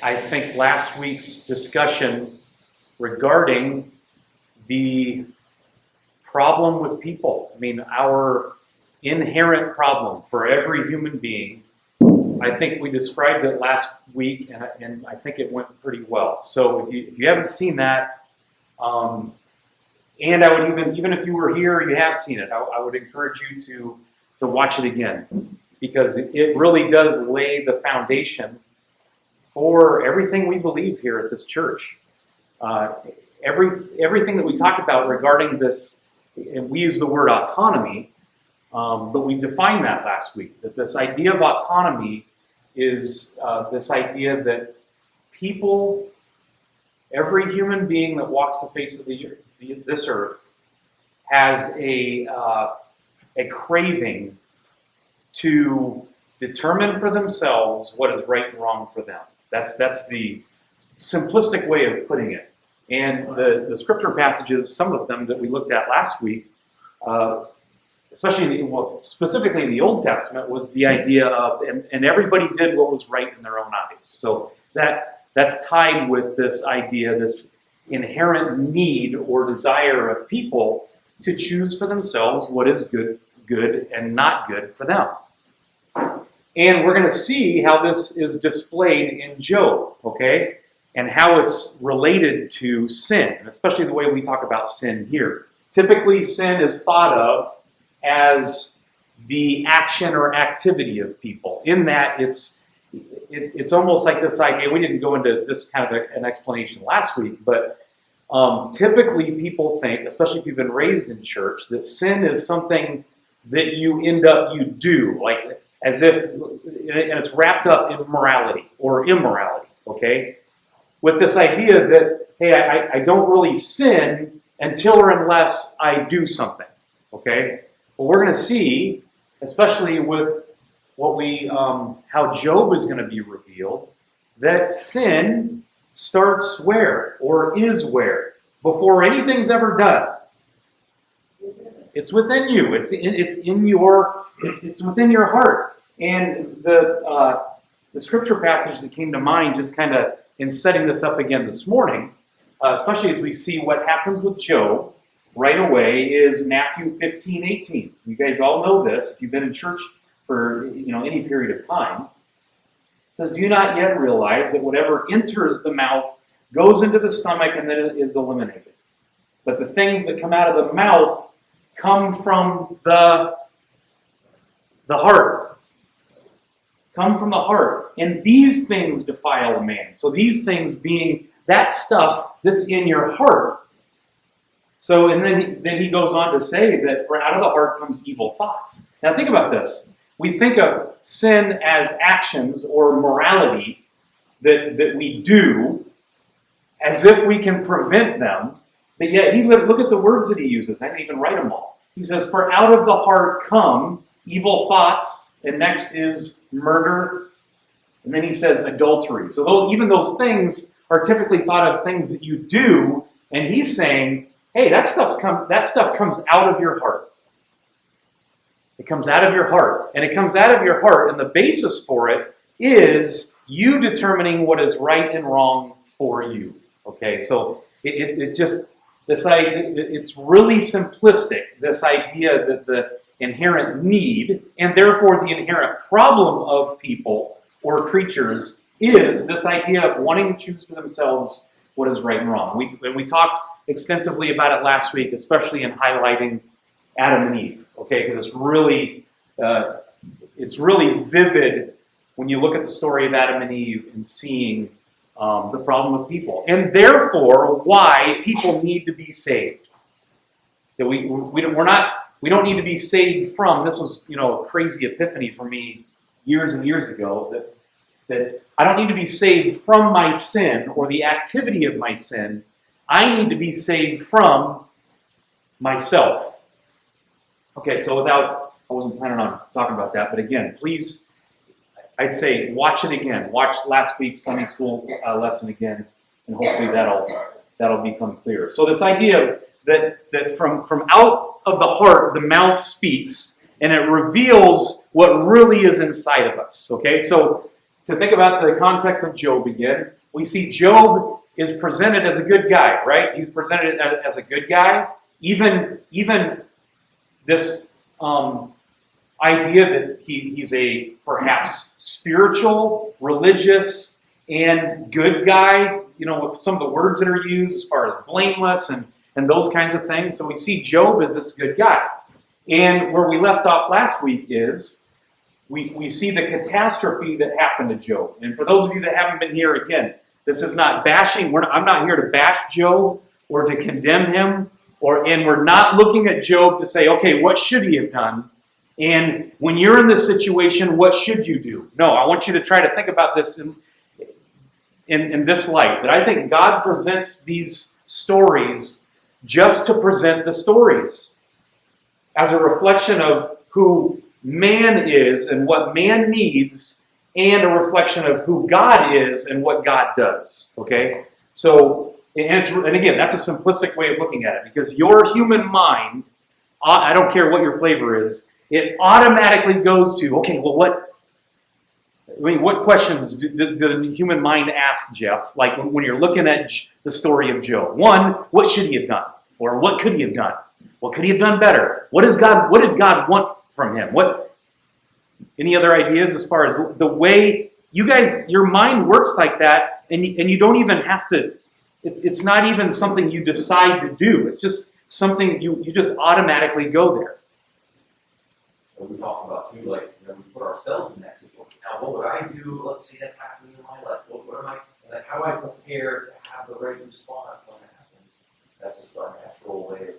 I think last week's discussion regarding the problem with people. I mean, our inherent problem for every human being. I think we described it last week, and I think it went pretty well. So if you haven't seen that, and I would even if you were here, you have seen it. I would encourage you to watch it again, because it really does lay the foundation for everything we believe here at this church. Everything that we talked about regarding this, and we use the word autonomy, but we defined that last week, that this idea of autonomy is this idea that people, every human being that walks the face of this earth, has a craving to determine for themselves what is right and wrong for them. That's the simplistic way of putting it. And the scripture passages, some of them that we looked at last week, especially specifically in the Old Testament, was the idea of, and everybody did what was right in their own eyes. So that's tied with this idea, this inherent need or desire of people to choose for themselves what is good and not good for them. And we're going to see how this is displayed in Job, okay? And how it's related to sin, especially the way we talk about sin here. Typically, sin is thought of as the action or activity of people, in that it's almost like this idea. We didn't go into this kind of an explanation last week, but typically people think, especially if you've been raised in church, that sin is something that you do, like as if, and it's wrapped up in morality or immorality, okay? With this idea that, hey, I don't really sin until or unless I do something, okay? Well, we're going to see, especially with how Job is going to be revealed, that sin starts where, or is where, before anything's ever done. It's within you. It's within your heart. And the scripture passage that came to mind, just kind of in setting this up again this morning, especially as we see what happens with Job right away, is Matthew 15:18. You guys all know this if you've been in church for any period of time. It says, "Do you not yet realize that whatever enters the mouth goes into the stomach and then it is eliminated? But the things that come out of the mouth come from the heart. Come from the heart. And these things defile a man." So these things being that stuff that's in your heart. So, and then he goes on to say that for out of the heart comes evil thoughts. Now think about this. We think of sin as actions or morality that we do as if we can prevent them. But yet, look at the words that he uses. I didn't even write them all. He says, "For out of the heart come evil thoughts," and next is murder, and then he says adultery. So even those things are typically thought of things that you do, and he's saying, hey, that stuff comes out of your heart. It comes out of your heart, and it comes out of your heart, and the basis for it is you determining what is right and wrong for you. Okay, so it just, this idea, it's really simplistic, this idea that the inherent need, and therefore the inherent problem of people or creatures, is this idea of wanting to choose for themselves what is right and wrong. We talked extensively about it last week, especially in highlighting Adam and Eve, okay, because it's really vivid when you look at the story of Adam and Eve and seeing the problem of people, and therefore why people need to be saved. That we don't need to be saved from. This was a crazy epiphany for me years and years ago, that I don't need to be saved from my sin or the activity of my sin. I need to be saved from myself. Okay, so I wasn't planning on talking about that, but again, please, I'd say watch it again. Watch last week's Sunday school lesson again, and hopefully that'll become clear. So this idea that from out of the heart, the mouth speaks, and it reveals what really is inside of us. Okay, so to think about the context of Job again, we see Job is presented as a good guy, right? He's presented as a good guy. Even this idea that he's a perhaps spiritual, religious, and good guy, with some of the words that are used as far as blameless and those kinds of things. So we see Job as this good guy. And where we left off last week is we see the catastrophe that happened to Job. And for those of you that haven't been here, again, this is not bashing. I'm not here to bash Job or to condemn him. And we're not looking at Job to say, okay, what should he have done? And when you're in this situation, what should you do? No, I want you to try to think about this in this light. That I think God presents these stories just to present the stories as a reflection of who man is and what man needs, and a reflection of who God is and what God does. Okay? So, and again, that's a simplistic way of looking at it, because your human mind, I don't care what your flavor is, it automatically goes to, okay, well, what questions do the human mind ask, Jeff? Like when you're looking at the story of Job. One, what should he have done? Or what could he have done? What could he have done better? What did God want from him? Any other ideas as far as the way you guys, your mind works like that, and you don't even have to, it's not even something you decide to do. It's just something you just automatically go there. What we talk about too, like we put ourselves in that situation. Now, what would I do? Let's see that's happening in my life. What am I? Like, how do I prepare to have the right response when it happens? That's just our natural way of.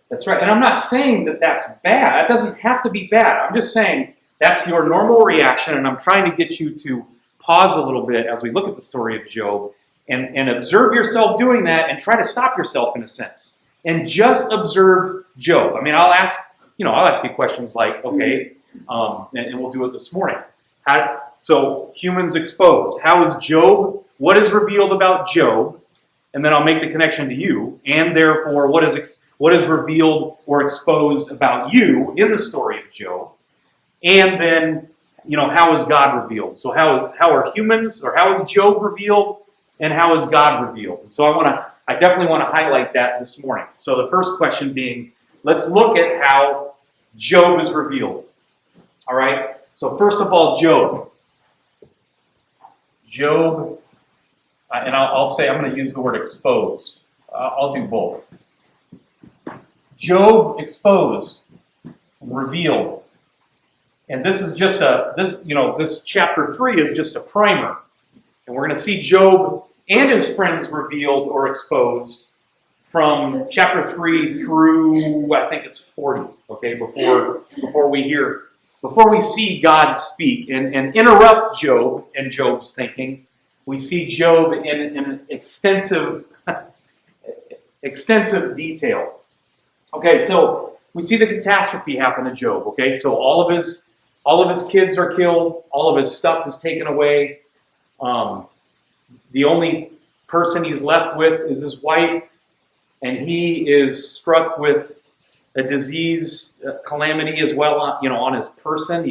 That's right. And I'm not saying that that's bad. That doesn't have to be bad. I'm just saying that's your normal reaction, and I'm trying to get you to pause a little bit as we look at the story of Job and observe yourself doing that and try to stop yourself in a sense. And just observe Job. I mean, I'll ask you questions like, okay, and we'll do it this morning. So humans exposed. How is Job? What is revealed about Job? And then I'll make the connection to you. And therefore, what is revealed or exposed about you in the story of Job? And then, how is God revealed? So how are humans, or how is Job revealed, and how is God revealed? So I definitely want to highlight that this morning. So the first question being, let's look at how Job is revealed. All right? So first of all, Job, and I'll say, I'm going to use the word exposed. I'll do both. Job exposed, revealed. And this is just this chapter 3 is just a primer. And we're going to see Job and his friends revealed or exposed from chapter 3 through, I think it's 40, okay, before we see God speak and interrupt Job and Job's thinking. We see Job in extensive detail. Okay, so we see the catastrophe happen to Job. Okay, so all of his kids are killed, all of his stuff is taken away. The only person he's left with is his wife, and he is struck with a disease, calamity as well, on his person.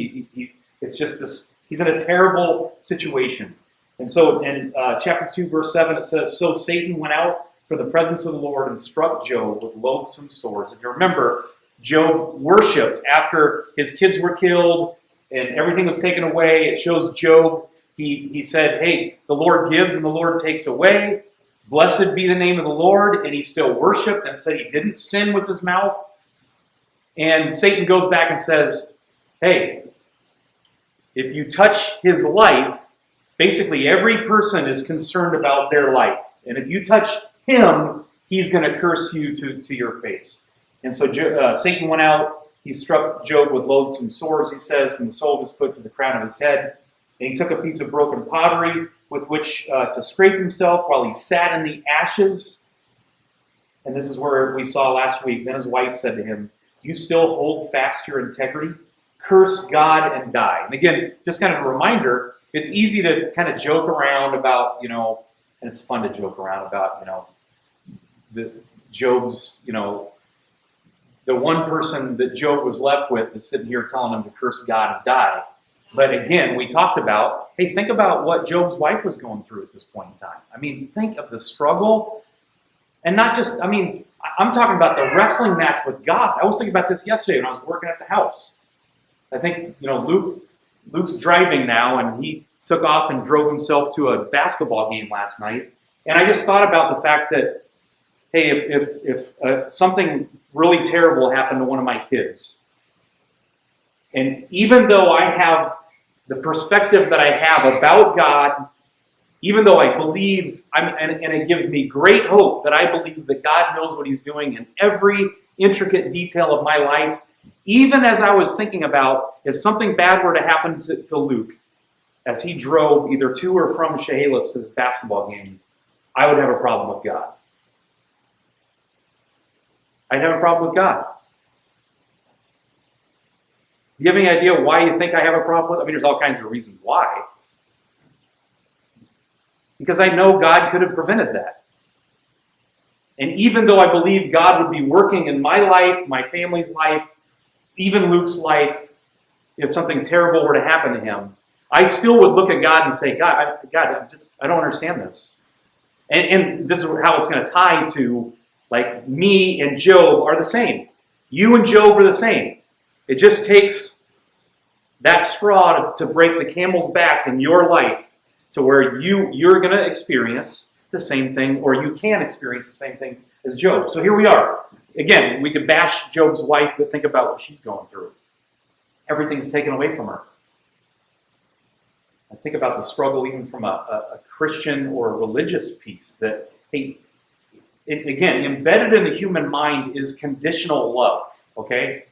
It's just this. He's in a terrible situation. And so in chapter 2, verse 7, it says, "So Satan went out for the presence of the Lord and struck Job with loathsome sores." If you remember, Job worshipped after his kids were killed and everything was taken away. It shows Job, he said, hey, the Lord gives and the Lord takes away. Blessed be the name of the Lord. And he still worshipped and said he didn't sin with his mouth. And Satan goes back and says, hey, if you touch his life, basically every person is concerned about their life. And if you touch him, he's going to curse you to your face. And so Satan went out. He struck Job with loathsome sores, he says, from the sole of his foot to the crown of his head. And he took a piece of broken pottery with which to scrape himself while he sat in the ashes. And this is where we saw last week. Then his wife said to him, "You still hold fast your integrity? Curse God and die." And again, just kind of a reminder, it's easy to kind of joke around about, and it's fun to joke around about, the Job's, the one person that Job was left with is sitting here telling him to curse God and die. But again, we talked about, hey, think about what Job's wife was going through at this point in time. I mean, think of the struggle. And not just, I mean, I'm talking about the wrestling match with God. I was thinking about this yesterday when I was working at the house. I think, Luke's driving now, and he took off and drove himself to a basketball game last night. And I just thought about the fact that, hey, if something really terrible happened to one of my kids, and even though I have the perspective that I have about God, even though I believe, and it gives me great hope that I believe that God knows what He's doing in every intricate detail of my life, even as I was thinking about if something bad were to happen to Luke as he drove either to or from Chehalis to this basketball game, I would have a problem with God. I'd have a problem with God. Do you have any idea why you think I have a problem with it? I mean, there's all kinds of reasons why. Because I know God could have prevented that. And even though I believe God would be working in my life, my family's life, even Luke's life, if something terrible were to happen to him, I still would look at God and say, God, I don't understand this. And this is how it's going to tie to, like, me and Job are the same. You and Job are the same. It just takes that straw to break the camel's back in your life to where you're going to experience the same thing, or you can experience the same thing as Job. So here we are. Again, we could bash Job's wife, but think about what she's going through. Everything's taken away from her. I think about the struggle even from a Christian or a religious piece that, hey, again, embedded in the human mind is conditional love, okay?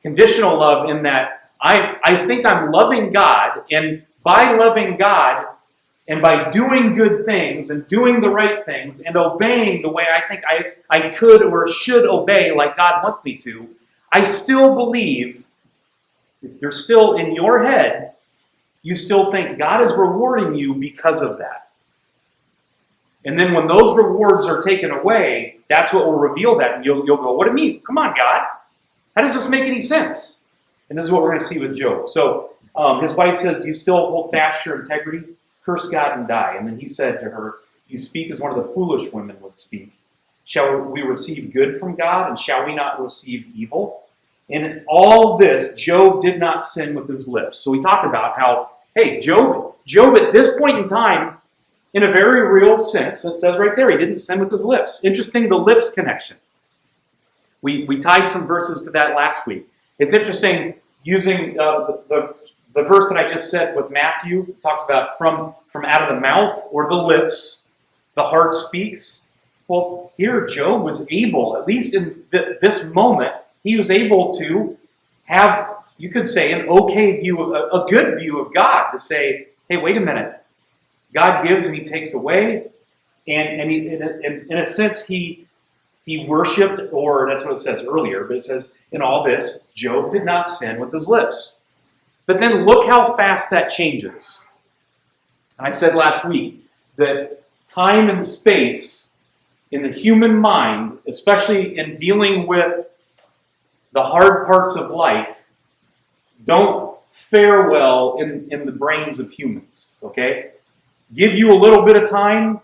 Conditional love in that I think I'm loving God, and by loving God, and by doing good things, and doing the right things, and obeying the way I think I could or should obey like God wants me to, I still believe, you're still in your head, you still think God is rewarding you because of that. And then when those rewards are taken away, that's what will reveal that. And you'll go, what do you mean? Come on, God. How does this make any sense? And this is what we're going to see with Job. So his wife says, do you still hold fast your integrity? Curse God and die. And then he said to her, you speak as one of the foolish women would speak. Shall we receive good from God, and shall we not receive evil? In all this, Job did not sin with his lips. So we talked about how, hey, Job at this point in time, in a very real sense, it says right there, he didn't sin with his lips. Interesting, the lips connection. We tied some verses to that last week. It's interesting using the verse that I just said with Matthew. It talks about from out of the mouth or the lips, the heart speaks. Well, here Job was able, at least in this moment, he was able to have, you could say, an okay view, a good view of God, to say, hey, wait a minute. God gives and He takes away, and he, in a sense, he worshipped, or that's what it says earlier, but it says, in all this, Job did not sin with his lips. But then look how fast that changes. I said last week that time and space in the human mind, especially in dealing with the hard parts of life, don't fare well in the brains of humans, okay? Give you a little bit of time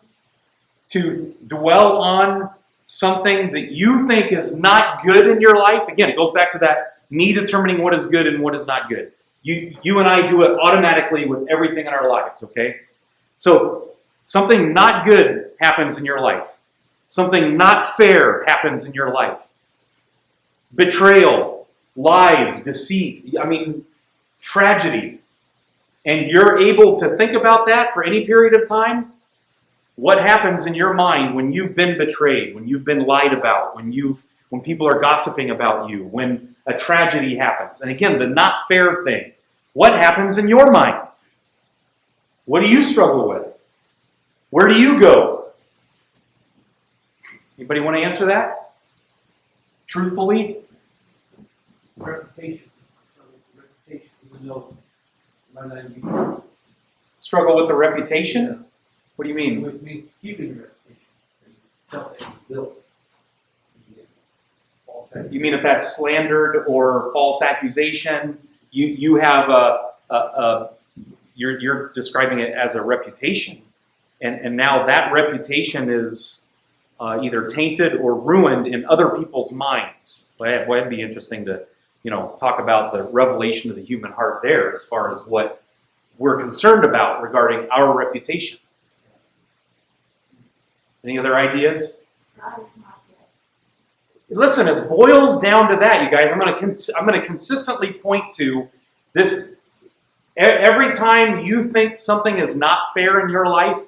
to dwell on something that you think is not good in your life. Again, it goes back to that me determining what is good and what is not good. You and I do it automatically with everything in our lives, okay? So something not good happens in your life. Something not fair happens in your life. Betrayal, lies, deceit, tragedy. And you're able to think about that for any period of time. What happens in your mind when you've been betrayed, when you've been lied about, when people are gossiping about you, when a tragedy happens? And again, the not fair thing. What happens in your mind? What do you struggle with? Where do you go? Anybody want to answer that? Truthfully? Reputation, even though it might not be. Struggle with the reputation? What do you mean? With me keeping your reputation. Tell it built. You mean if that's slandered or false accusation, you have you're describing it as a reputation, and now that reputation is either tainted or ruined in other people's minds. Well, it'd be interesting to talk about the revelation of the human heart there, as far as what we're concerned about regarding our reputation. Any other ideas? Listen, it boils down to that, you guys. I'm going to consistently point to this. Every time you think something is not fair in your life,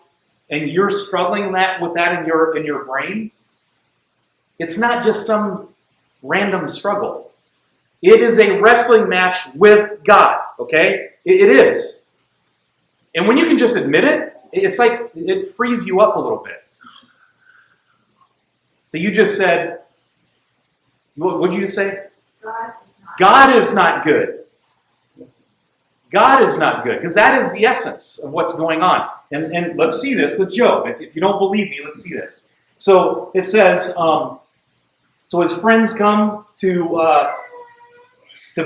and you're struggling with that in your brain, it's not just some random struggle. It is a wrestling match with God. Okay, it is. And when you can just admit it, it's like it frees you up a little bit. So you just said, what did you say? God is not good. God is not good, because that is the essence of what's going on. And let's see this with Job. If you don't believe me, let's see this. So it says, so his friends come to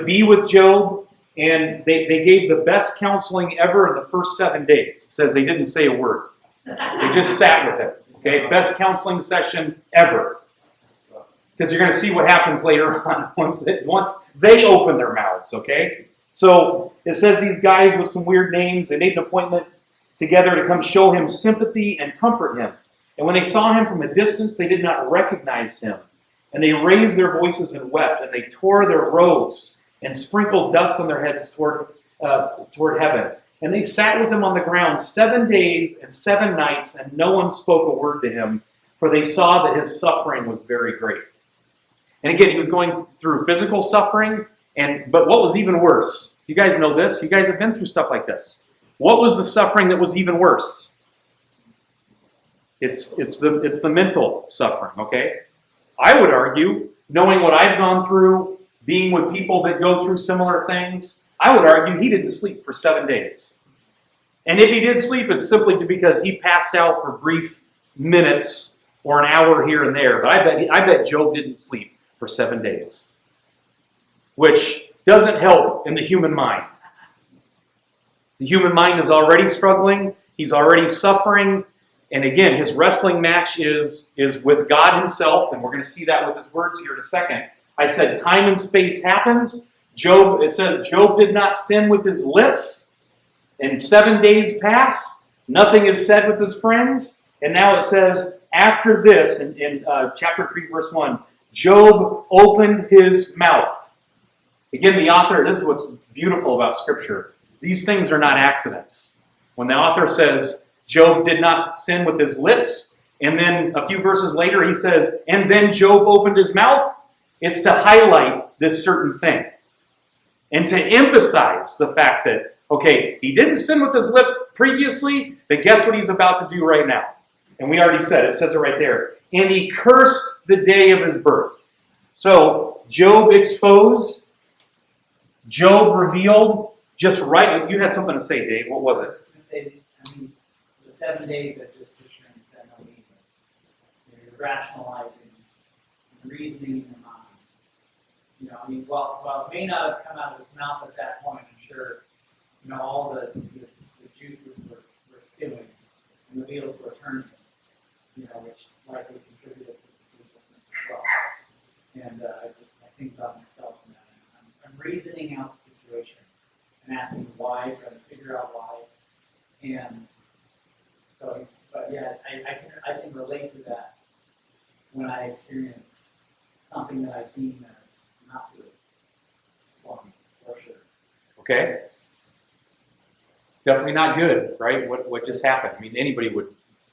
be with Job, and they gave the best counseling ever in the first 7 days. It says they didn't say a word. They just sat with him. Okay, best counseling session ever. Because you're going to see what happens later on once they open their mouths, okay? So it says these guys with some weird names, they made an appointment together to come show him sympathy and comfort him. And when they saw him from a distance, they did not recognize him. And they raised their voices and wept, and they tore their robes and sprinkled dust on their heads toward heaven. And they sat with him on the ground 7 days and 7 nights, and no one spoke a word to him, for they saw that his suffering was very great. And again, he was going through physical suffering, but what was even worse? You guys know this. You guys have been through stuff like this. What was the suffering that was even worse? It's the mental suffering, okay? I would argue, knowing what I've gone through, being with people that go through similar things, I would argue he didn't sleep for 7 days. And if he did sleep, it's simply because he passed out for brief minutes or an hour here and there. But I bet Job didn't sleep for 7 days, which doesn't help in the human mind. The human mind is already struggling. He's already suffering. And again, his wrestling match is with God himself, and we're going to see that with his words here in a second. I said time and space happens. It says Job did not sin with his lips, and 7 days pass. Nothing is said with his friends. And now it says, after this, in chapter 3, verse 1, Job opened his mouth. Again, the author, this is what's beautiful about Scripture. These things are not accidents. When the author says, Job did not sin with his lips, and then a few verses later he says, and then Job opened his mouth, it's to highlight this certain thing. And to emphasize the fact that, okay, he didn't sin with his lips previously, but guess what he's about to do right now? And we already said, it says it right there. And he cursed the day of his birth. So, Job exposed, Job revealed, just right. You had something to say, Dave. What was it? I was going to say, the 7 days that just picturing said no evil. You're rationalizing, reasoning in your mind. While it may not have come out of his mouth at that point, I'm sure, all the juices were stewing and the wheels were turning, which likely contributed to the sleeplessness as well. And I think about myself in that. I'm reasoning out the situation and asking why, trying to figure out why. And so, but yeah, I can relate to that when I experience something that I deem as not good for me, for sure. Okay. Definitely not good, right? What just happened? I mean, anybody would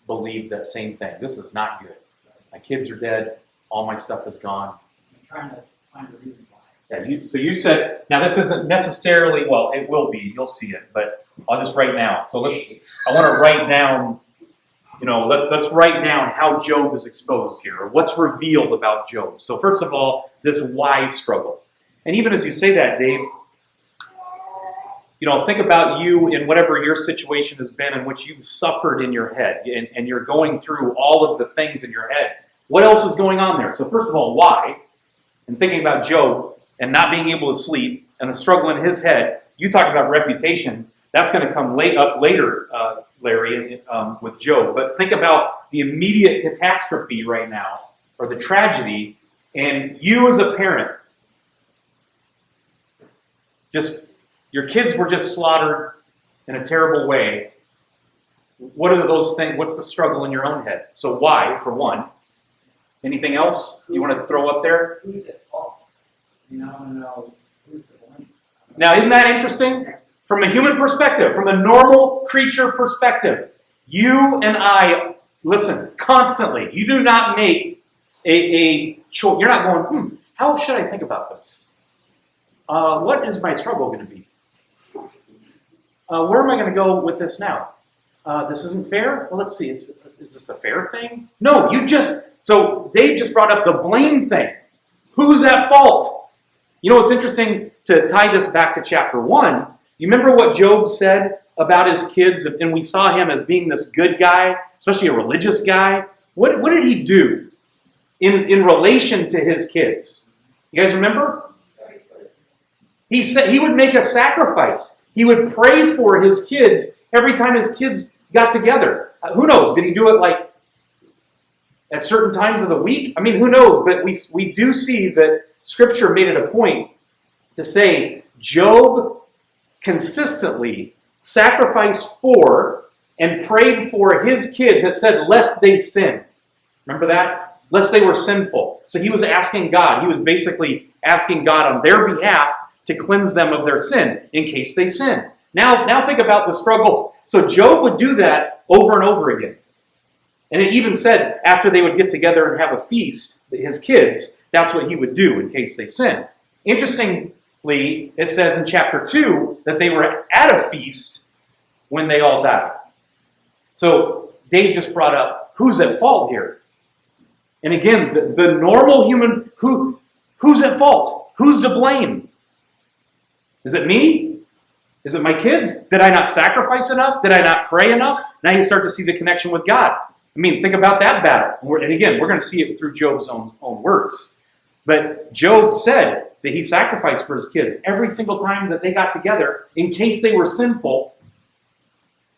believe that same thing. This is not good. My kids are dead. All my stuff is gone. I'm trying to find a reason why. Yeah. So you said, now this isn't necessarily, well, it will be. You'll see it, but I'll just write now. So I want to write down, let's write down how Job is exposed here, or what's revealed about Job. So first of all, this why struggle. And even as you say that, Dave, think about you in whatever your situation has been in which you've suffered in your head, and you're going through all of the things in your head. What else is going on there? So first of all, why? And thinking about Job and not being able to sleep, and the struggle in his head. You talked about reputation. That's going to come up later, Larry, with Job. But think about the immediate catastrophe right now, or the tragedy, and you as a parent, your kids were just slaughtered in a terrible way. What are those things? What's the struggle in your own head? So why, for one? Anything else you want to throw up there? Who's at fault? I want to know who's to blame. Now, isn't that interesting? From a human perspective, from a normal creature perspective, you and I, listen, constantly, you do not make a choice. You're not going, how should I think about this? What is my struggle going to be? Where am I going to go with this now? This isn't fair? Well, let's see. Is this a fair thing? No, so Dave just brought up the blame thing. Who's at fault? You know what's interesting to tie this back to chapter 1? You remember what Job said about his kids? And we saw him as being this good guy, especially a religious guy. What did he do in relation to his kids? You guys remember? He said he would make a sacrifice. He would pray for his kids every time his kids got together. Who knows? Did he do it like at certain times of the week? I mean, who knows? But we do see that Scripture made it a point to say Job consistently sacrificed for and prayed for his kids. It said, lest they sin. Remember that? Lest they were sinful. So he was asking God. He was basically asking God on their behalf to cleanse them of their sin in case they sin. Now think about the struggle. So Job would do that over and over again. And it even said after they would get together and have a feast, his kids, that's what he would do in case they sin. Interestingly, it says in chapter 2 that they were at a feast when they all died. So Dave just brought up who's at fault here. And again, the normal human, who's at fault? Who's to blame? Is it me? Is it my kids? Did I not sacrifice enough? Did I not pray enough? Now you start to see the connection with God. I mean, think about that battle. And again, we're going to see it through Job's own words. But Job said that he sacrificed for his kids every single time that they got together in case they were sinful.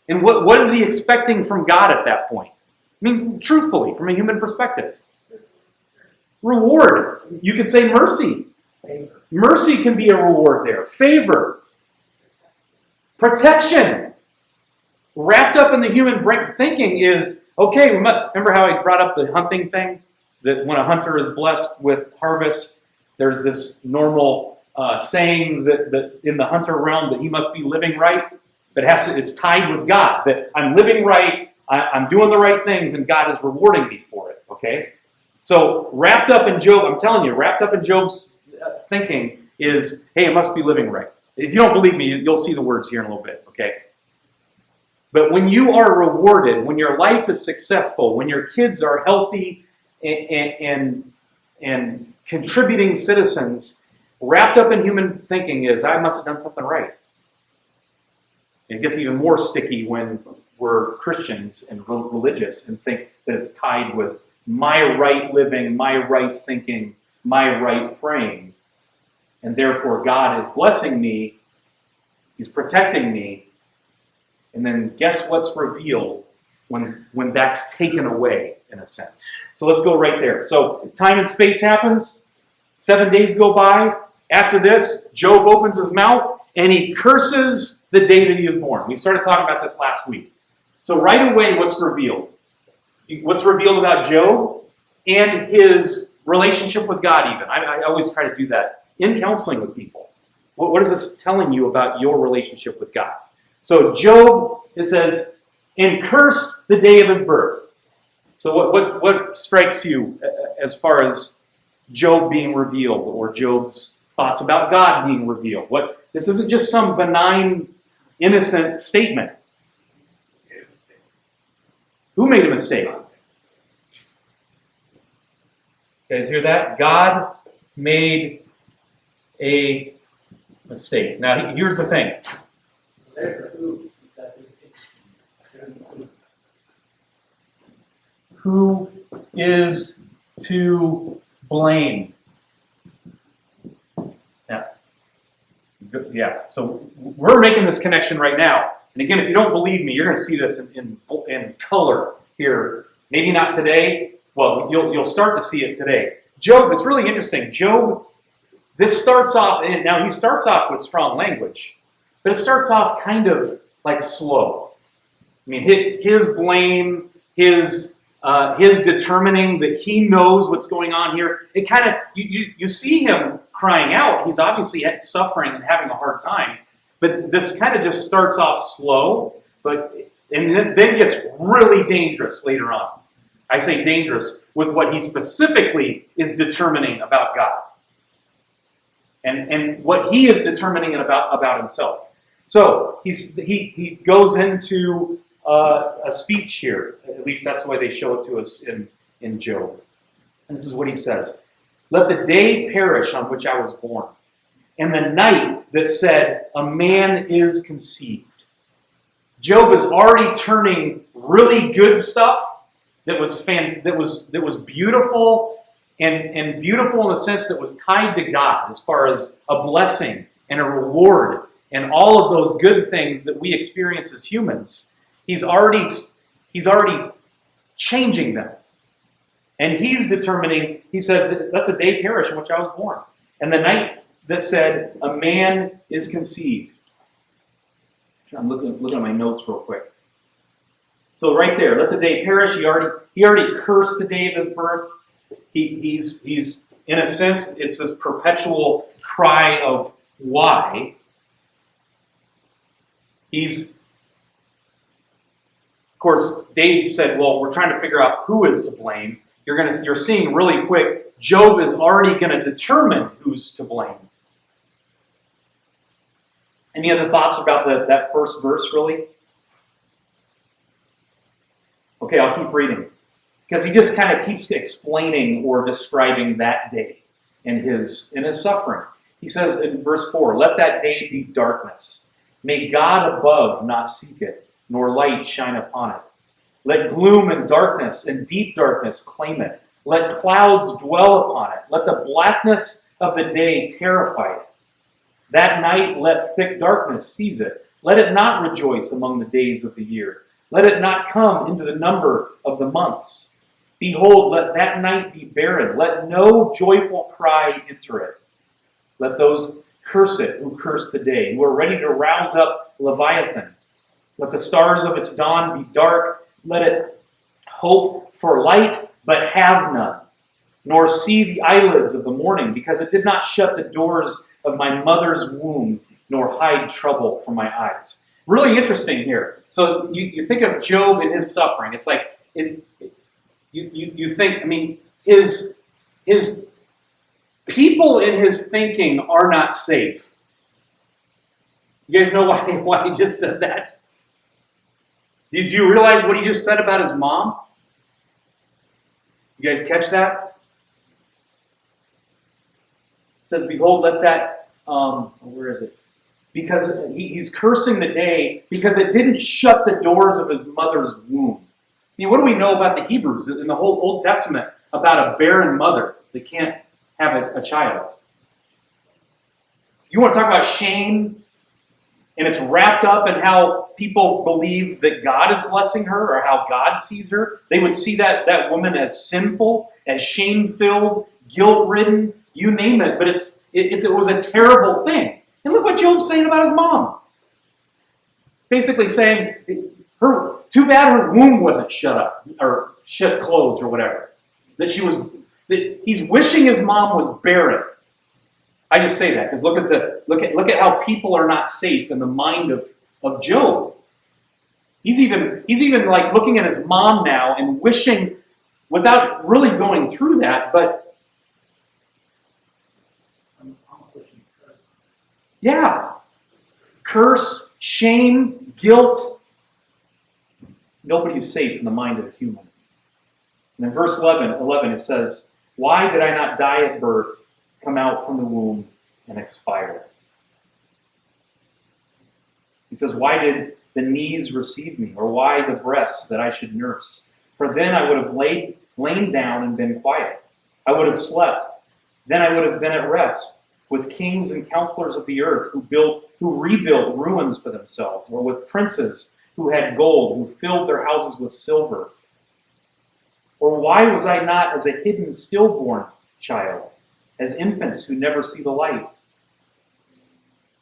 And what is he expecting from God at that point? I mean, truthfully, from a human perspective. Reward. You could say mercy. Favor. Mercy can be a reward there. Favor. Protection. Wrapped up in the human brain thinking is, okay, remember how I brought up the hunting thing? That when a hunter is blessed with harvest, there's this normal saying that in the hunter realm that he must be living right. But it's tied with God. That I'm living right, I'm doing the right things, and God is rewarding me for it. Okay? So wrapped up in Job, I'm telling you, wrapped up in Job's thinking is, hey, it must be living right. If you don't believe me, you'll see the words here in a little bit, okay? But when you are rewarded, when your life is successful, when your kids are healthy and contributing citizens, wrapped up in human thinking is, I must have done something right. It gets even more sticky when we're Christians and religious and think that it's tied with my right living, my right thinking, my right praying. And therefore God is blessing me, He's protecting me, and then guess what's revealed when that's taken away, in a sense. So let's go right there. So time and space happens, 7 days go by. After this, Job opens his mouth and he curses the day that he was born. We started talking about this last week. So right away, what's revealed? What's revealed about Job and his relationship with God even. I always try to do that in counseling with people. What is this telling you about your relationship with God? So Job, it says, and cursed the day of his birth. So what strikes you as far as Job being revealed or Job's thoughts about God being revealed? This isn't just some benign, innocent statement. Who made a mistake? You guys hear that? God made a mistake. Now, here's the thing. Who is to blame? Now, Yeah, so we're making this connection right now. And again, if you don't believe me, you're going to see this in color here. Maybe not today. Well, you'll start to see it today. Job, it's really interesting. Job, this starts off, now he starts off with strong language, but it starts off kind of like slow. I mean, his blame, his determining that he knows what's going on here. It kind of, you see him crying out. He's obviously suffering and having a hard time. But this kind of just starts off slow, and then gets really dangerous later on. I say dangerous with what he specifically is determining about God. And what he is determining about himself. So he goes into a speech here. At least that's the way they show it to us in Job. And this is what he says. Let the day perish on which I was born, and the night that said, a man is conceived. Job is already turning really good stuff that was beautiful and beautiful in the sense that was tied to God as far as a blessing and a reward and all of those good things that we experience as humans. He's already changing them. And he's determining, he said, let the day perish in which I was born. And the night that said, a man is conceived. I'm looking at my notes real quick. So right there, let the day perish. He already cursed the day of his birth. He's in a sense, it's this perpetual cry of why. Of course, Dave said, well, we're trying to figure out who is to blame. You're seeing really quick, Job is already going to determine who's to blame. Any other thoughts about that first verse, really? Okay, I'll keep reading. Because he just kind of keeps explaining or describing that day in his suffering. He says in verse 4, let that day be darkness. May God above not seek it, nor light shine upon it. Let gloom and darkness and deep darkness claim it. Let clouds dwell upon it. Let the blackness of the day terrify it. That night let thick darkness seize it. Let it not rejoice among the days of the year. Let it not come into the number of the months. Behold, let that night be barren. Let no joyful cry enter it. Let those curse it who curse the day, who are ready to rouse up Leviathan. Let the stars of its dawn be dark. Let it hope for light, but have none. Nor see the eyelids of the morning, because it did not shut the doors of my mother's womb, nor hide trouble from my eyes. Really interesting here. So you think of Job and his suffering. It's like, you think, I mean, his people in his thinking are not safe. You guys know why he just said that? Did you realize what he just said about his mom? You guys catch that? It says, behold, let that, where is it? Because he's cursing the day because it didn't shut the doors of his mother's womb. I mean, what do we know about the Hebrews in the whole Old Testament about a barren mother that can't have a child? You want to talk about shame? And it's wrapped up in how people believe that God is blessing her or how God sees her. They would see that woman as sinful, as shame-filled, guilt-ridden, you name it. But it was a terrible thing. And look what Job's saying about his mom. Basically saying, too bad her womb wasn't shut up or shut closed or whatever. That he's wishing his mom was barren. I just say that because look at how people are not safe in the mind of Job. He's even like looking at his mom now and wishing, without really going through that, but yeah, curse, shame, guilt. Nobody's safe in the mind of a human. And in verse 11 it says, "Why did I not die at birth, come out from the womb, and expire?" He says, "Why did the knees receive me, or why the breasts that I should nurse? For then I would have lain down and been quiet. I would have slept. Then I would have been at rest. with kings and counselors of the earth who rebuilt ruins for themselves, or with princes who had gold, who filled their houses with silver? Or why was I not as a hidden stillborn child, as infants who never see the light?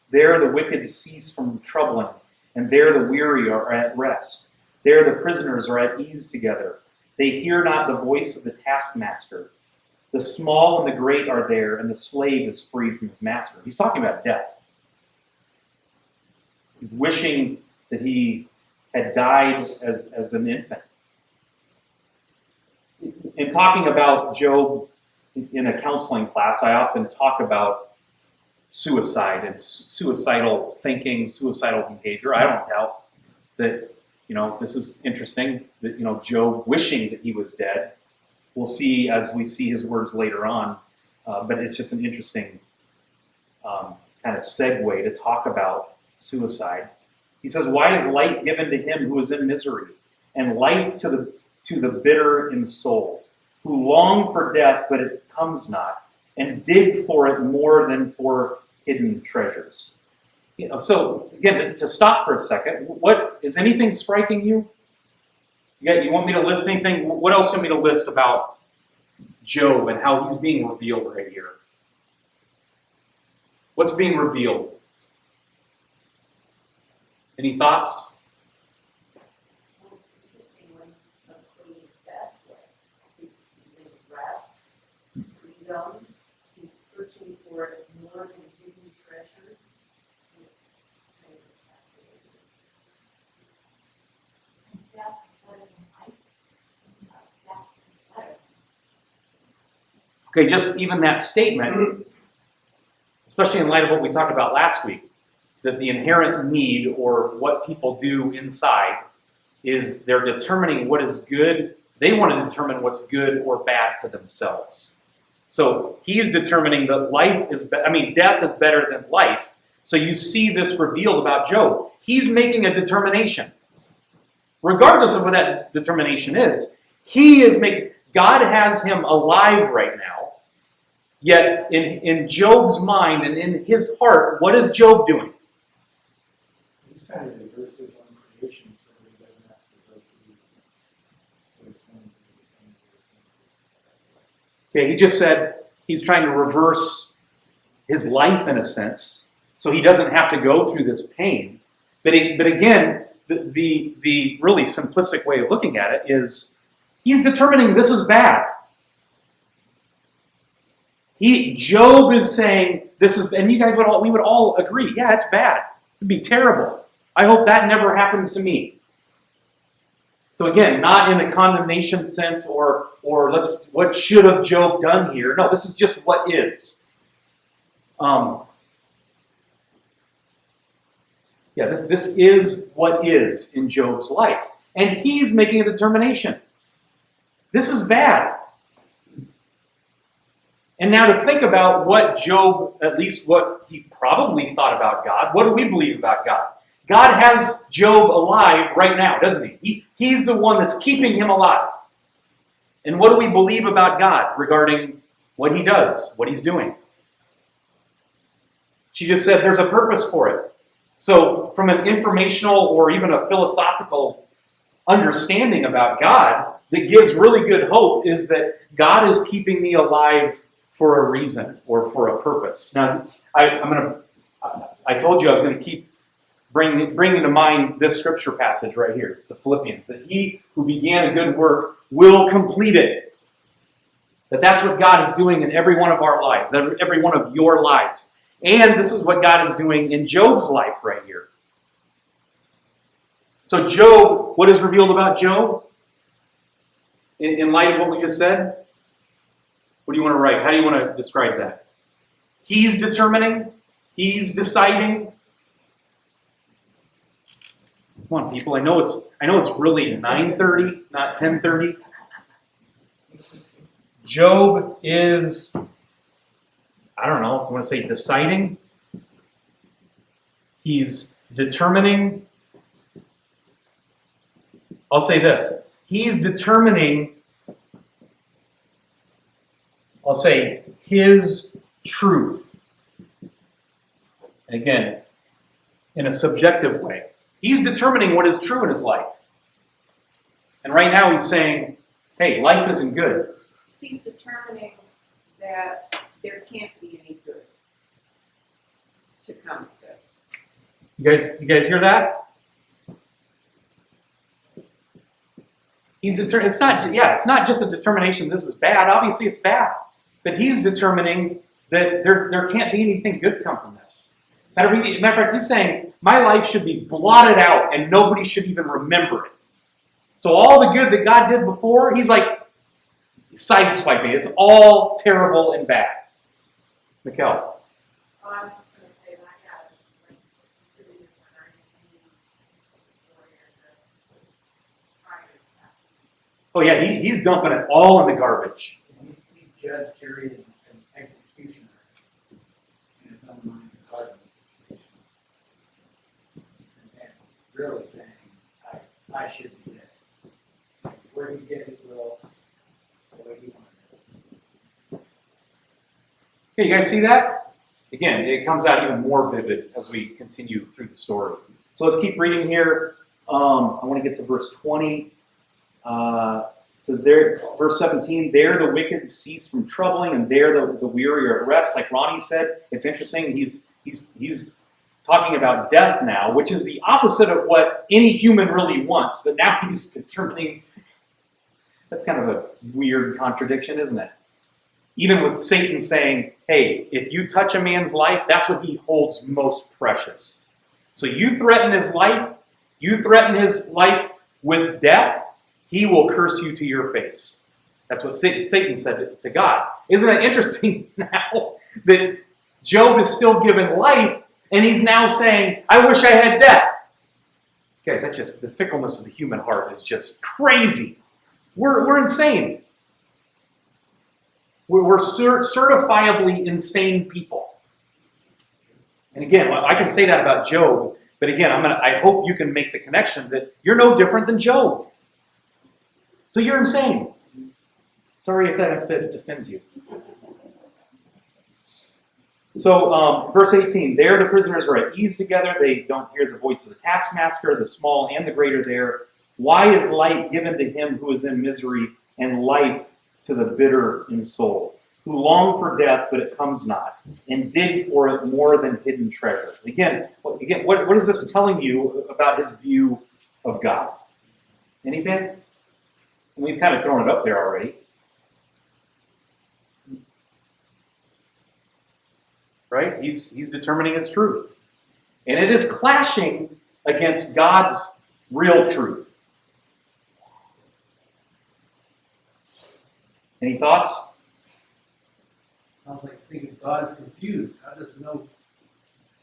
There the wicked cease from troubling, and there the weary are at rest. There the prisoners are at ease together. They hear not the voice of the taskmaster. The small and the great are there, and the slave is free from his master. He's talking about death. He's wishing that he had died as an infant. In talking about Job in a counseling class, I often talk about suicide and suicidal thinking, suicidal behavior. I don't doubt that, this is interesting, that, Job wishing that he was dead. We'll see as we see his words later on, but it's just an interesting kind of segue to talk about suicide. He says, why is light given to him who is in misery, and life to the bitter in soul, who long for death, but it comes not, and dig for it more than for hidden treasures? So again, to stop for a second, what is anything striking you? You want me to list anything? What else do you want me to list about Job and how he's being revealed right here? What's being revealed? Any thoughts? Freedom. He's searching for it more than hidden treasures. Okay, just even that statement, especially in light of what we talked about last week, that the inherent need or what people do inside is they're determining what is good. They want to determine what's good or bad for themselves. So he's determining that death is better than life. So you see this revealed about Job. He's making a determination. Regardless of what that determination is, God has him alive right now. Yet in Job's mind and in his heart, what is Job doing? He's kind of reverses on creation, so he doesn't have to go through what it's going to be. Okay, he just said he's trying to reverse his life in a sense, so he doesn't have to go through this pain. But again, the really simplistic way of looking at it is he's determining this is bad. Job is saying this is, and you guys we would all agree, yeah, it's bad. It'd be terrible. I hope that never happens to me. So again, not in the condemnation sense or what should have Job done here. No, this is just what is. This is what is in Job's life. And he's making a determination. This is bad. And now to think about what Job, at least what he probably thought about God. What do we believe about God? God has Job alive right now, doesn't he? He's the one that's keeping him alive. And what do we believe about God regarding what he does, what he's doing? She just said there's a purpose for it. So from an informational or even a philosophical understanding about God that gives really good hope is that God is keeping me alive for a reason or for a purpose. Now, I told you I was going to keep bringing to mind this scripture passage right here, the Philippians, that he who began a good work will complete it. That's what God is doing in every one of our lives, every one of your lives. And this is what God is doing in Job's life right here. So Job, what is revealed about Job? In light of what we just said? What do you want to write? How do you want to describe that? He's determining. He's deciding. Come on, people. I know it's really 9:30, not 10:30. Job is, I don't know, I want to say deciding. He's determining. I'll say this. He's determining, I'll say, his truth. And again, in a subjective way. He's determining what is true in his life. And right now he's saying, hey, life isn't good. He's determining that there can't be any good to come of this. You guys hear that? It's not just a determination this is bad. Obviously it's bad. But he's determining that there can't be anything good come from this. Matter of fact, he's saying, my life should be blotted out and nobody should even remember it. So all the good that God did before, he's like sideswiping. It's all terrible and bad. Mikkel. Oh, I was just going to say that, yeah, like, really just wondering if any warriors are trying to. Oh yeah, he's dumping it all in the garbage. He judged, jury, and executioner in his own mind regarding the situation. And really saying, I should be dead. Where he get his will, the way he wanted it. Okay, you guys see that? Again, it comes out even more vivid as we continue through the story. So let's keep reading here. I want to get to verse 20. It says there, verse 17, there the wicked cease from troubling, and there the weary are at rest. Like Ronnie said, it's interesting. He's talking about death now, which is the opposite of what any human really wants. But now he's determining. That's kind of a weird contradiction, isn't it? Even with Satan saying, hey, if you touch a man's life, that's what he holds most precious. So you threaten his life with death, he will curse you to your face. That's what Satan said to God. Isn't it interesting now that Job is still given life, and he's now saying, I wish I had death. Guys, the fickleness of the human heart is just crazy. We're insane. We're certifiably insane people. And again, I can say that about Job, but again, I hope you can make the connection that you're no different than Job. So you're insane. Sorry if that offends you. So, verse 18, there the prisoners are at ease together. They don't hear the voice of the taskmaster, the small and the great are there. Why is light given to him who is in misery, and life to the bitter in soul, who long for death, but it comes not, and dig for it more than hidden treasure? Again, what is this telling you about his view of God? Anything? And we've kind of thrown it up there already. Right? He's determining its truth. And it is clashing against God's real truth. Any thoughts? Sounds like thinking God is confused. God doesn't know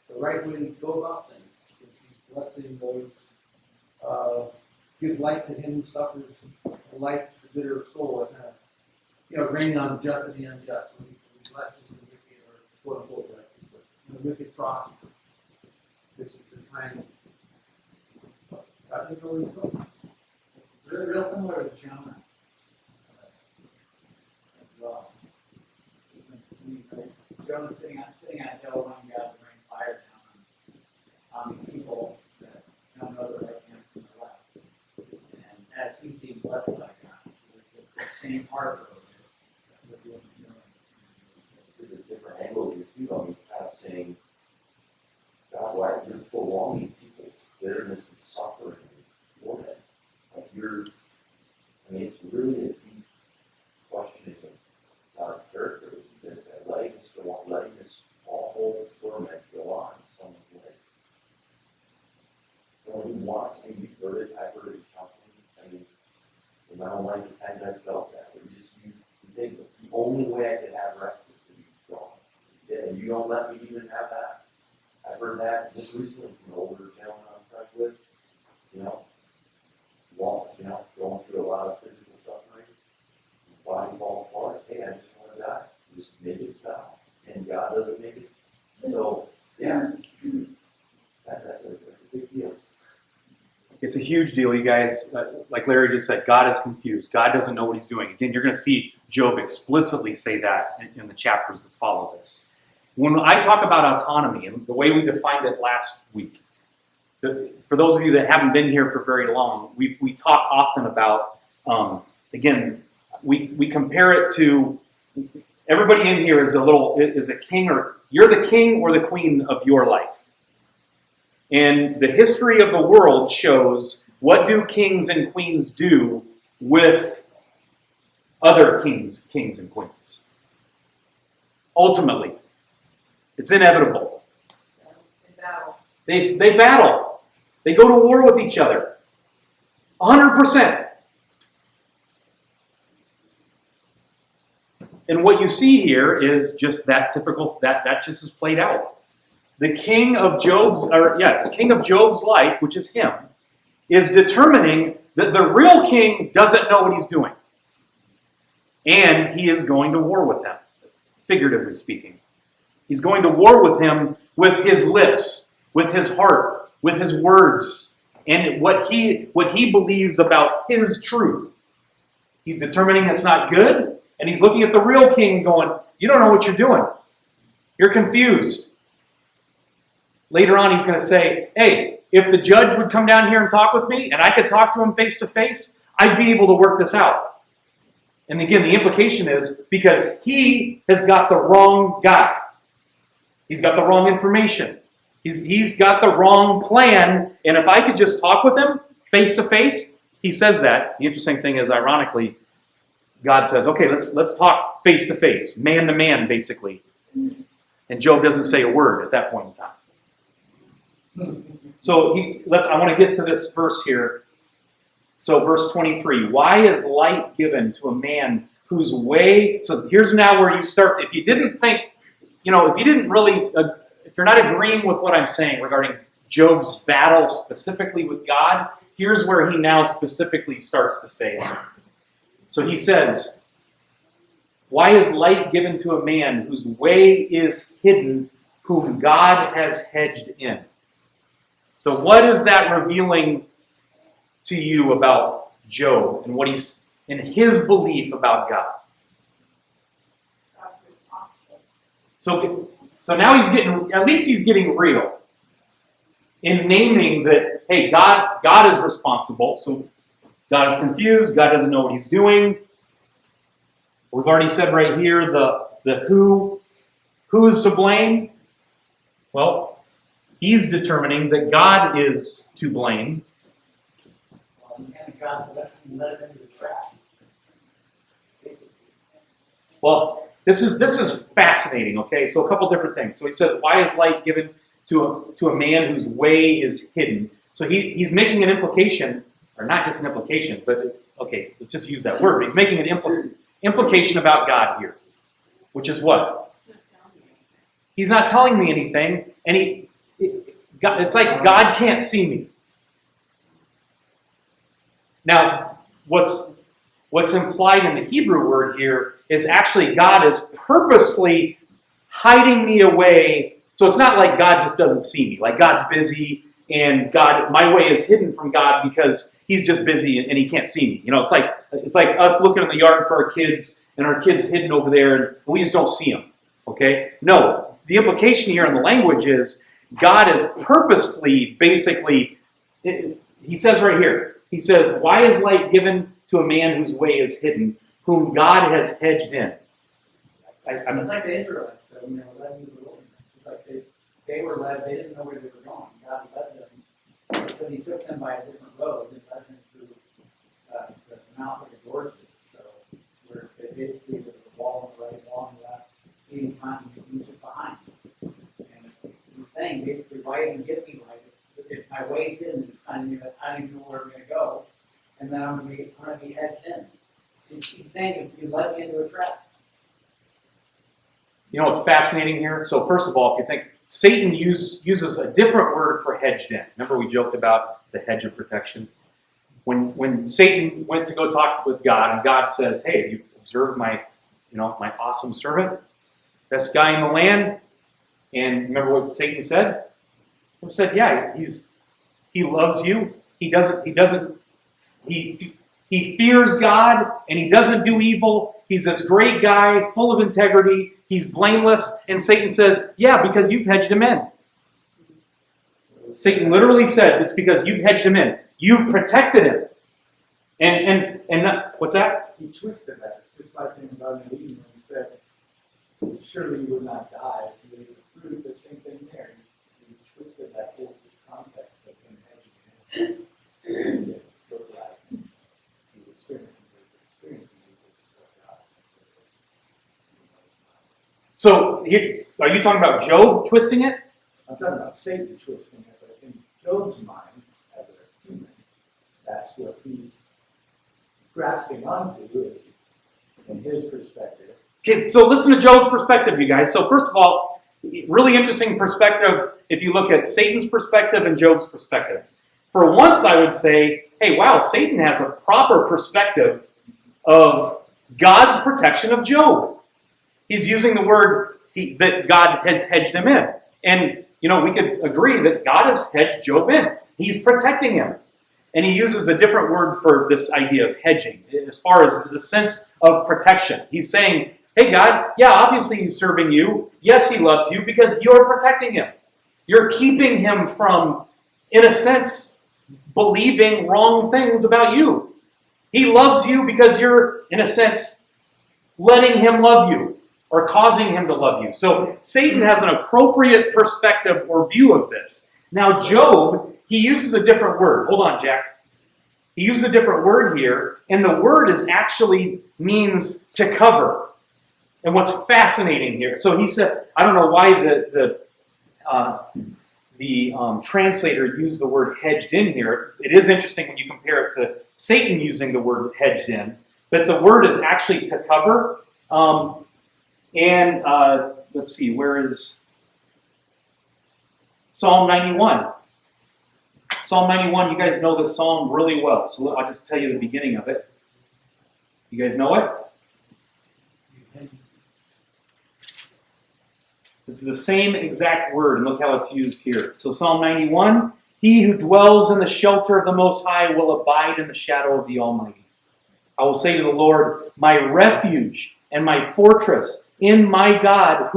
the right way to go about things. He's blessing those, give light to him who suffers, light to the bitter soul, and raining on the just and the unjust. When he blesses the wicked, or quote unquote blesses, but the wicked prosper. This is the time. God doesn't know where he's going. Real similar to Jonah as well. Jonah sitting on a hill wanting God to rain fire down on these people that don't know the right hand from the left. And as he's being blessed by God, so there's the same heart over it with what he's doing. There's a different angle here too, on he's kind of saying, God, why are you prolonging people's bitterness and suffering and torment? Like it's really a deep questioning of God's character. Is that letting this awful torment go on in someone's life? Someone who wants to be hurted, I've heard it counseling. In my own life, the times I've felt that, you think the only way I could have rest is to be strong. Yeah, and you don't let me even have that. I've heard that just recently from an older gentleman I'm friends with. Going through a lot of physical suffering, his body falls apart. Hey, I just want to die. Just make it stop. And God doesn't make it. So, yeah, that's a big deal. It's a huge deal, you guys. Like Larry just said, God is confused. God doesn't know what he's doing. Again, you're going to see Job explicitly say that in the chapters that follow this. When I talk about autonomy and the way we defined it last week, for those of you that haven't been here for very long, we talk often about, again, we compare it to, everybody in here is a king, or you're the king or the queen of your life. And the history of the world shows, what do kings and queens do with other kings and queens? Ultimately, it's inevitable. In battle. They battle. They go to war with each other. 100%. And what you see here is just that typical, that just is played out. The king of Job's life, which is him, is determining that the real king doesn't know what he's doing. And he is going to war with him, figuratively speaking. He's going to war with him with his lips, with his heart, with his words, and what he believes about his truth. He's determining it's not good, and he's looking at the real king going, you don't know what you're doing. You're confused. Later on, he's going to say, hey, if the judge would come down here and talk with me, and I could talk to him face to face, I'd be able to work this out. And again, the implication is because he has got the wrong guy. He's got the wrong information. He's got the wrong plan. And if I could just talk with him face to face, he says that. The interesting thing is, ironically, God says, okay, let's talk face to face, man to man, basically. And Job doesn't say a word at that point in time. So I want to get to this verse here. So verse 23, why is light given to a man whose way, so here's now where you start, if you didn't think, if you're not agreeing with what I'm saying regarding Job's battle specifically with God, here's where he now specifically starts to say it. So he says, why is light given to a man whose way is hidden, whom God has hedged in? So what is that revealing to you about Job and what he's in his belief about God? God's responsible. So now he's getting real in naming that, hey, God is responsible. So God is confused. God doesn't know what he's doing. We've already said right here the who is to blame. Well, he's determining that God is to blame. And God let him into the trap. Well, this is fascinating, okay? So a couple different things. So he says, why is light given to a man whose way is hidden? So he's making an implication, or not just an implication, but, okay, let's just use that word. He's making an implication about God here, which is what? He's not telling me anything, and it's like God can't see me. Now, what's implied in the Hebrew word here is actually God is purposely hiding me away. So it's not like God just doesn't see me, like God's busy and my way is hidden from God because he's just busy and he can't see me. It's like us looking in the yard for our kids and our kids hidden over there and we just don't see them. Okay? No, the implication here in the language is God is purposefully, basically, he says right here, he says, why is light given to a man whose way is hidden, whom God has hedged in? It's like the Israelites, though, when they were led into the wilderness. It's like they were led, they didn't know where they were going. God led them. It said he took them by a different road and led them through the mouth of the gorges. So where they basically there was a wall on the right, wall on the left, the sea in front, and Egypt behind. And he's saying basically, why didn't you get me right? If my way's hidden, it's telling me that I don't even know where we're going to go, and then I'm going to be hedged in. He's saying you led me into a trap. You know what's fascinating here? So first of all, if you think Satan uses a different word for hedged in. Remember we joked about the hedge of protection? When Satan went to go talk with God, and God says, hey, have you observed my awesome servant? Best guy in the land? And remember what Satan said? He said, yeah, he loves you. He He fears God, and he doesn't do evil. He's this great guy, full of integrity. He's blameless. And Satan says, yeah, because you've hedged him in. Satan literally said, it's because you've hedged him in. You've protected him. And what's that? He twisted that. It's just like in the Garden of Eden when he said, surely you would not die if you ate the fruit. The same thing there. He twisted that whole context of him hedging him. It looked like he's experiencing evil stuff out. So, are you talking about Job twisting it? I'm talking about Satan twisting it, but in Job's mind, as a human, that's what he's grasping onto is, in his perspective. Okay, so listen to Job's perspective, you guys. So first of all, really interesting perspective if you look at Satan's perspective and Job's perspective. For once, I would say, hey, wow, Satan has a proper perspective of God's protection of Job. He's using the word that God has hedged him in. And, we could agree that God has hedged Job in. He's protecting him. And he uses a different word for this idea of hedging, as far as the sense of protection. He's saying, hey, God, yeah, obviously he's serving you. Yes, he loves you because you're protecting him. You're keeping him from, in a sense, believing wrong things about you. He loves you because you're, in a sense, letting him love you or causing him to love you. So Satan has an appropriate perspective or view of this. Now, Job, he uses a different word. Hold on, Jack. He uses a different word here, and the word actually means to cover. And what's fascinating here, so he said, I don't know why the translator used the word hedged in here. It is interesting when you compare it to Satan using the word hedged in, but the word is actually to cover. Let's see, where is Psalm 91? Psalm 91, you guys know this psalm really well, so I'll just tell you the beginning of it. You guys know it? This is the same exact word, and look how it's used here. So Psalm 91, he who dwells in the shelter of the Most High will abide in the shadow of the Almighty. I will say to the Lord, my refuge and my fortress, in my God,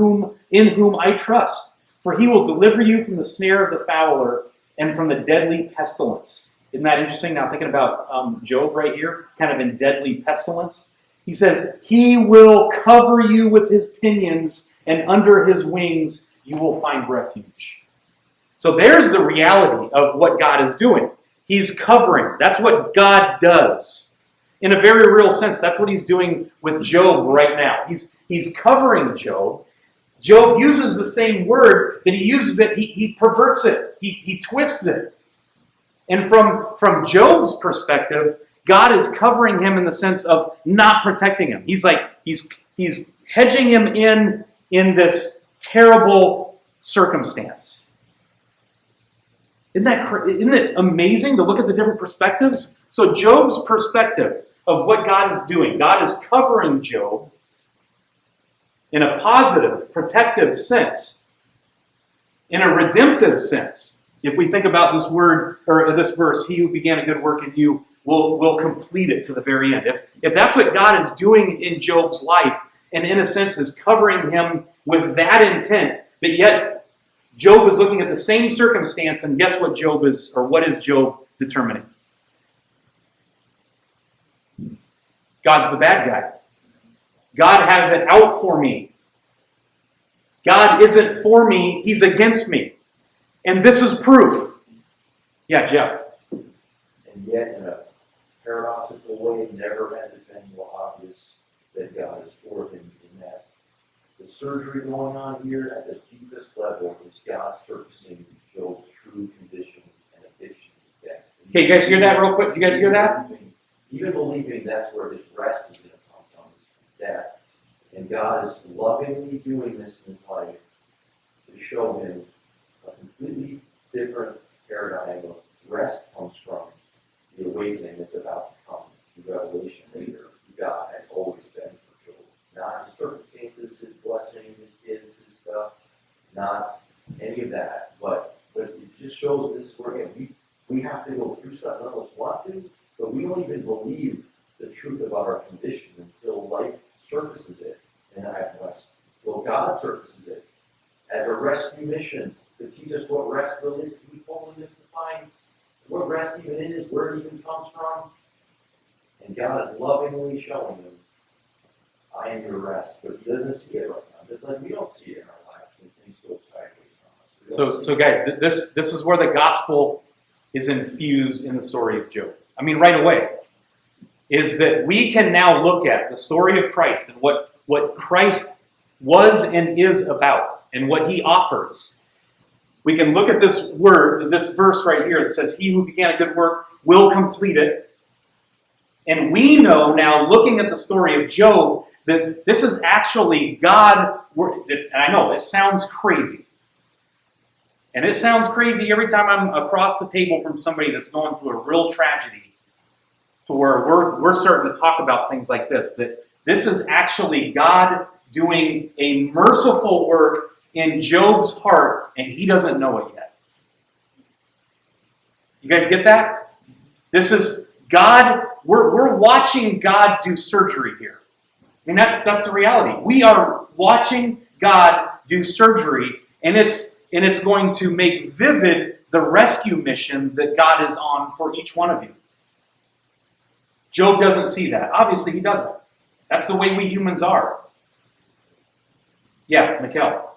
in whom I trust. For he will deliver you from the snare of the fowler and from the deadly pestilence. Isn't that interesting? Now thinking about Job right here, kind of in deadly pestilence. He says, he will cover you with his pinions, and under his wings you will find refuge. So there's the reality of what God is doing. He's covering. That's what God does. In a very real sense, that's what he's doing with Job right now. He's covering Job. Job uses the same word, but he uses it, he perverts it, he twists it. And from Job's perspective, God is covering him in the sense of not protecting him. He's hedging him in this terrible circumstance. Isn't it amazing to look at the different perspectives? So Job's perspective of what God is doing, God is covering Job in a positive, protective sense, in a redemptive sense. If we think about this word or this verse, he who began a good work in you will complete it to the very end. If that's what God is doing in Job's life, and in a sense is covering him with that intent, but yet Job is looking at the same circumstance, and guess what what is Job determining? God's the bad guy. God has it out for me. God isn't for me, he's against me. And this is proof. Yeah, Jeff. And yet, in a paradoxical way, never has it been more obvious that God is for him in that the surgery going on here at the deepest level is God surfacing Job's true condition and addictions of death. Okay, you guys hear that real quick? Do you guys hear that? Even believing that's where his rest is going to come from, is death. And God is lovingly doing this in his life to show him a completely different paradigm of rest comes from the awakening that's about to come, the revelation later. God has always been for Job. Not his circumstances, his blessing, his kids, his stuff, not any of that. But it just shows this where again, we have to go through stuff, none of us want to, but we don't even believe truth about our condition until life surfaces it in rest. Well, God surfaces it as a rescue mission to teach us what rest really is. We totally misdefine what rest even is, where it even comes from. And God is lovingly showing them, I am your rest. But he doesn't see it right now. Just like we don't see it in our lives when things go sideways from us. So guys, this is where the gospel is infused in the story of Job. I mean, right away, is that we can now look at the story of Christ and what Christ was and is about and what he offers. We can look at this word, this verse right here that says, he who began a good work will complete it. And we know now, looking at the story of Job, that this is actually God. And I know it sounds crazy. And it sounds crazy every time I'm across the table from somebody that's going through a real tragedy, to where we're starting to talk about things like this, that this is actually God doing a merciful work in Job's heart, and he doesn't know it yet. You guys get that? This is God, we're watching God do surgery here. I mean, that's the reality. We are watching God do surgery, and it's going to make vivid the rescue mission that God is on for each one of you. Job doesn't see that. Obviously, he doesn't. That's the way we humans are. Yeah, Mikkel.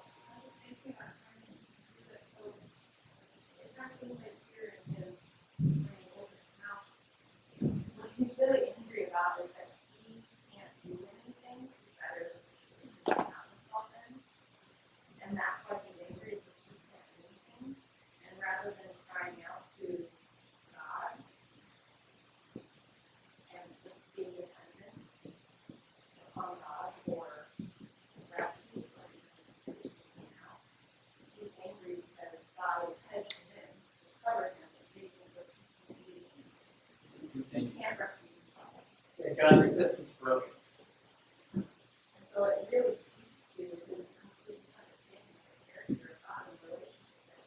What he's really angry about is that he can't do anything to better the situation that he found himself in. And that's why he's angry, is that he can't do anything. And rather than crying out to God and being dependent upon God for rescue, or even now, he's angry because God is hedging him, to cover him, to make him so he can't rescue himself. Yeah, God's resistance broken. And so it really speaks to his complete understanding of the character of God and the relationship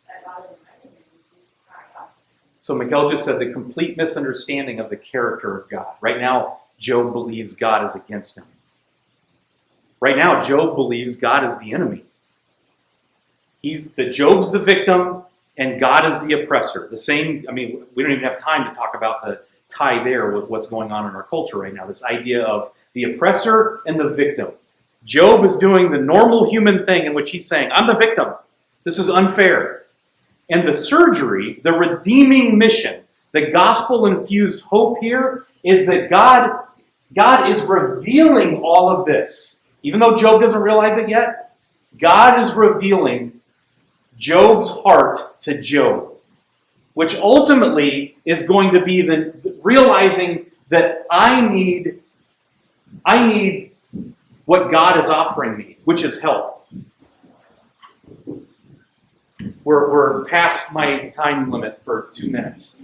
that God is inviting him to cry out. So Miguel just said the complete misunderstanding of the character of God. Right now, Job believes God is against him. Right now, Job believes God is the enemy. Job's the victim, and God is the oppressor. The same, I mean, we don't even have time to talk about the tie there with what's going on in our culture right now. This idea of the oppressor and the victim. Job is doing the normal human thing in which he's saying, I'm the victim. This is unfair. And the surgery, the redeeming mission, the gospel-infused hope here is that God is revealing all of this. Even though Job doesn't realize it yet, God is revealing Job's heart to Job, which ultimately is going to be the realizing that I need what God is offering me, which is help. We're past my time limit for 2 minutes.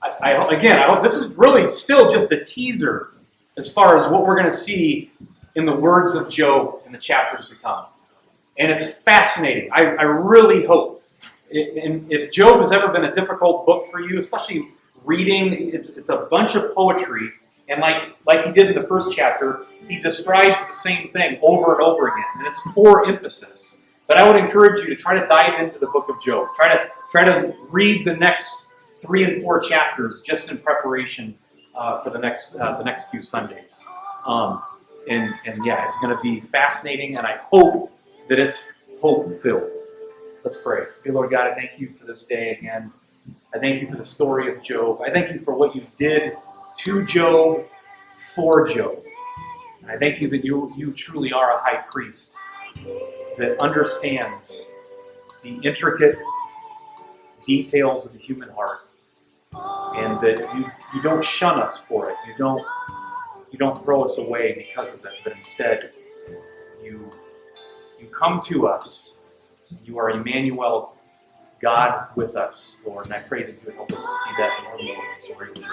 I hope this is really still just a teaser as far as what we're going to see in the words of Job in the chapters to come. And it's fascinating. I really hope. If Job has ever been a difficult book for you, especially reading, it's a bunch of poetry. And like he did in the first chapter, he describes the same thing over and over again. And it's for emphasis. But I would encourage you to try to dive into the book of Job. Try to read the next 3 and 4 chapters just in preparation for the next few Sundays. And yeah, it's going to be fascinating, and I hope that it's hope-filled. Let's pray. Dear Lord God, I thank you for this day again. I thank you for the story of Job. I thank you for what you did to Job, for Job. And I thank you that you truly are a high priest that understands the intricate details of the human heart, and that you don't shun us for it. You don't throw us away because of it, but instead you come to us. You are Emmanuel, God with us, Lord. And I pray that you would help us to see that more and more in the story of Job.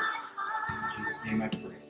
In Jesus' name I pray.